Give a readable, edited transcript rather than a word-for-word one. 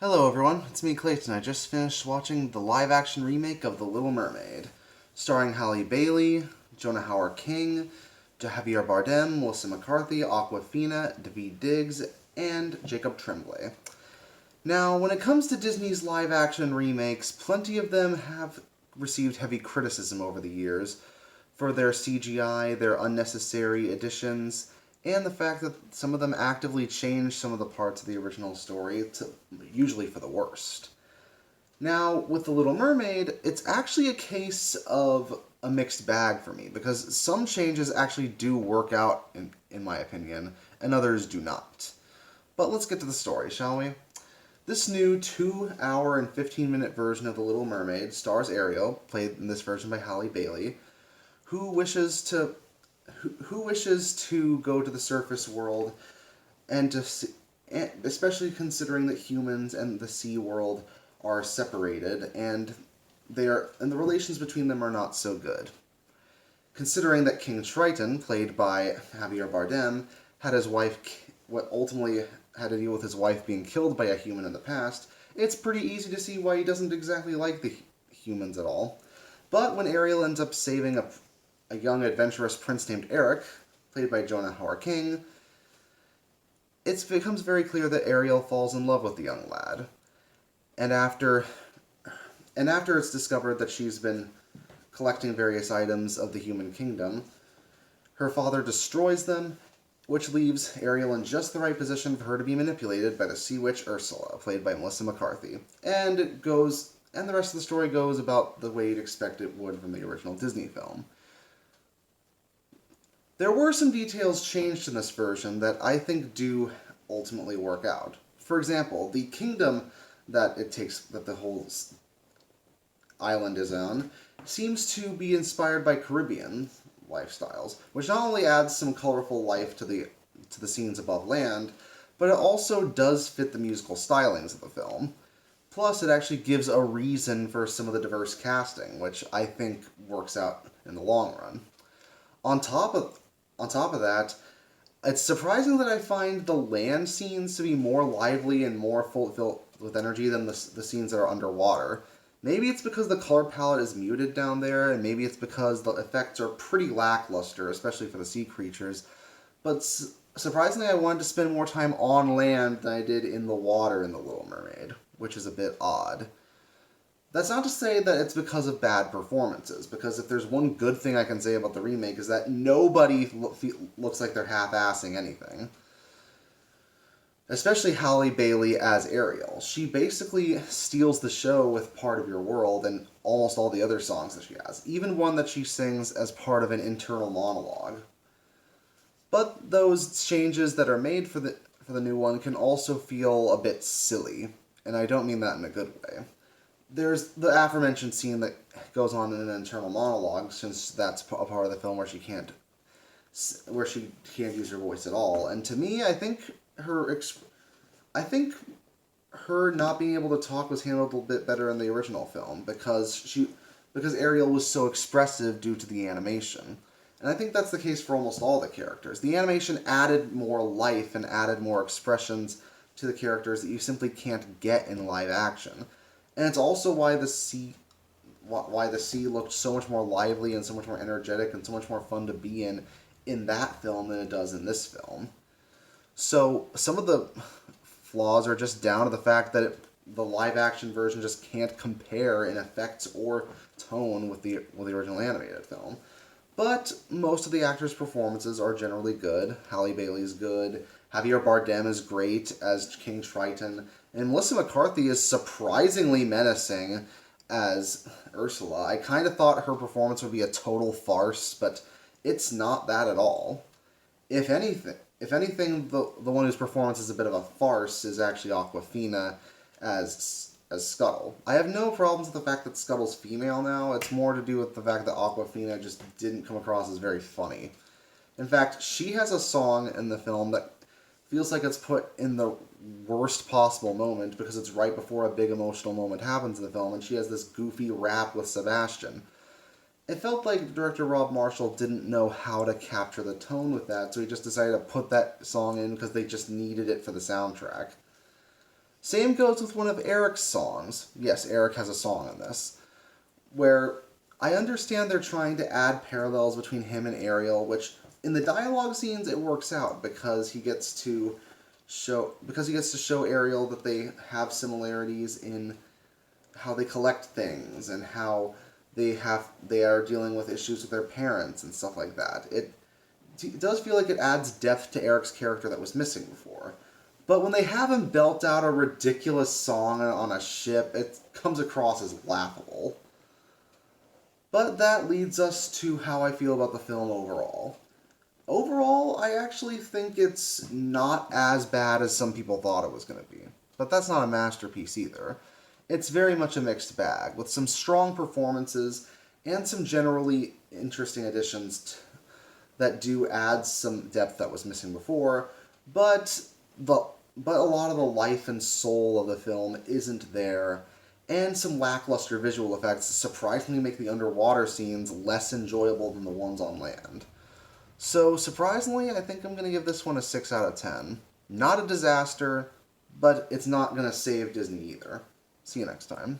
Hello everyone, it's me Clayton. I just finished watching the live-action remake of The Little Mermaid, starring Halle Bailey, Jonah Hauer-King, Javier Bardem, Melissa McCarthy, Awkwafina, Daveed Diggs, and Jacob Tremblay. Now, when it comes to Disney's live-action remakes, plenty of them have received heavy criticism over the years for their CGI, their unnecessary additions, and the fact that some of them actively change some of the parts of the original story, usually for the worst. Now, with The Little Mermaid, it's actually a case of a mixed bag for me, because some changes actually do work out, in my opinion, and others do not. But let's get to the story, shall we? This new 2-hour and 15-minute version of The Little Mermaid stars Ariel, played in this version by Halle Bailey, who wishes to go to the surface world and especially considering that humans and the sea world are separated and the relations between them are not so good. Considering that King Triton, played by Javier Bardem, what ultimately had to deal with his wife being killed by a human in the past, it's pretty easy to see why he doesn't exactly like the humans at all. But when Ariel ends up saving a young adventurous prince named Eric, played by Jonah Hauer-King, it becomes very clear that Ariel falls in love with the young lad. And after it's discovered that she's been collecting various items of the human kingdom, her father destroys them, which leaves Ariel in just the right position for her to be manipulated by the sea witch Ursula, played by Melissa McCarthy. And the rest of the story goes about the way you'd expect it would from the original Disney film. There were some details changed in this version that I think do ultimately work out. For example, the kingdom that the whole island is on seems to be inspired by Caribbean lifestyles, which not only adds some colorful life to the scenes above land, but it also does fit the musical stylings of the film. Plus, it actually gives a reason for some of the diverse casting, which I think works out in the long run. On top of that, it's surprising that I find the land scenes to be more lively and more filled with energy than the scenes that are underwater. Maybe it's because the color palette is muted down there, and maybe it's because the effects are pretty lackluster, especially for the sea creatures. But surprisingly, I wanted to spend more time on land than I did in the water in The Little Mermaid, which is a bit odd. That's not to say that it's because of bad performances, because if there's one good thing I can say about the remake is that nobody looks like they're half-assing anything. Especially Halle Bailey as Ariel. She basically steals the show with Part of Your World and almost all the other songs that she has, even one that she sings as part of an internal monologue. But those changes that are made for the new one can also feel a bit silly, and I don't mean that in a good way. There's the aforementioned scene that goes on in an internal monologue, since that's a part of the film where she can't use her voice at all. And to me, I think her not being able to talk was handled a little bit better in the original film because Ariel was so expressive due to the animation. And I think that's the case for almost all the characters. The animation added more life and added more expressions to the characters that you simply can't get in live action. And it's also why the sea looked so much more lively and so much more energetic and so much more fun to be in that film than it does in this film. So some of the flaws are just down to the fact that the live-action version just can't compare in effects or tone with the original animated film. But most of the actors' performances are generally good. Halle Bailey's good. Javier Bardem is great as King Triton. And Melissa McCarthy is surprisingly menacing as Ursula. I kind of thought her performance would be a total farce, but it's not that at all. If anything, the one whose performance is a bit of a farce is actually Awkwafina as Scuttle. I have no problems with the fact that Scuttle's female now. It's more to do with the fact that Awkwafina just didn't come across as very funny. In fact, she has a song in the film that feels like it's put in the worst possible moment because it's right before a big emotional moment happens in the film, and she has this goofy rap with Sebastian. It felt like director Rob Marshall didn't know how to capture the tone with that, so he just decided to put that song in because they just needed it for the soundtrack. Same goes with one of Eric's songs. Yes, Eric has a song in this, where I understand they're trying to add parallels between him and Ariel, which in the dialogue scenes it works out because he gets to show Ariel that they have similarities in how they collect things and how they are dealing with issues with their parents and stuff like that. It does feel like it adds depth to Eric's character that was missing before. But when they have him belt out a ridiculous song on a ship, it comes across as laughable. But that leads us to how I feel about the film overall. Overall, I actually think it's not as bad as some people thought it was going to be. But that's not a masterpiece either. It's very much a mixed bag, with some strong performances and some generally interesting additions that do add some depth that was missing before, but a lot of the life and soul of the film isn't there, and some lackluster visual effects surprisingly make the underwater scenes less enjoyable than the ones on land. So, surprisingly, I think I'm going to give this one a 6 out of 10. Not a disaster, but it's not going to save Disney either. See you next time.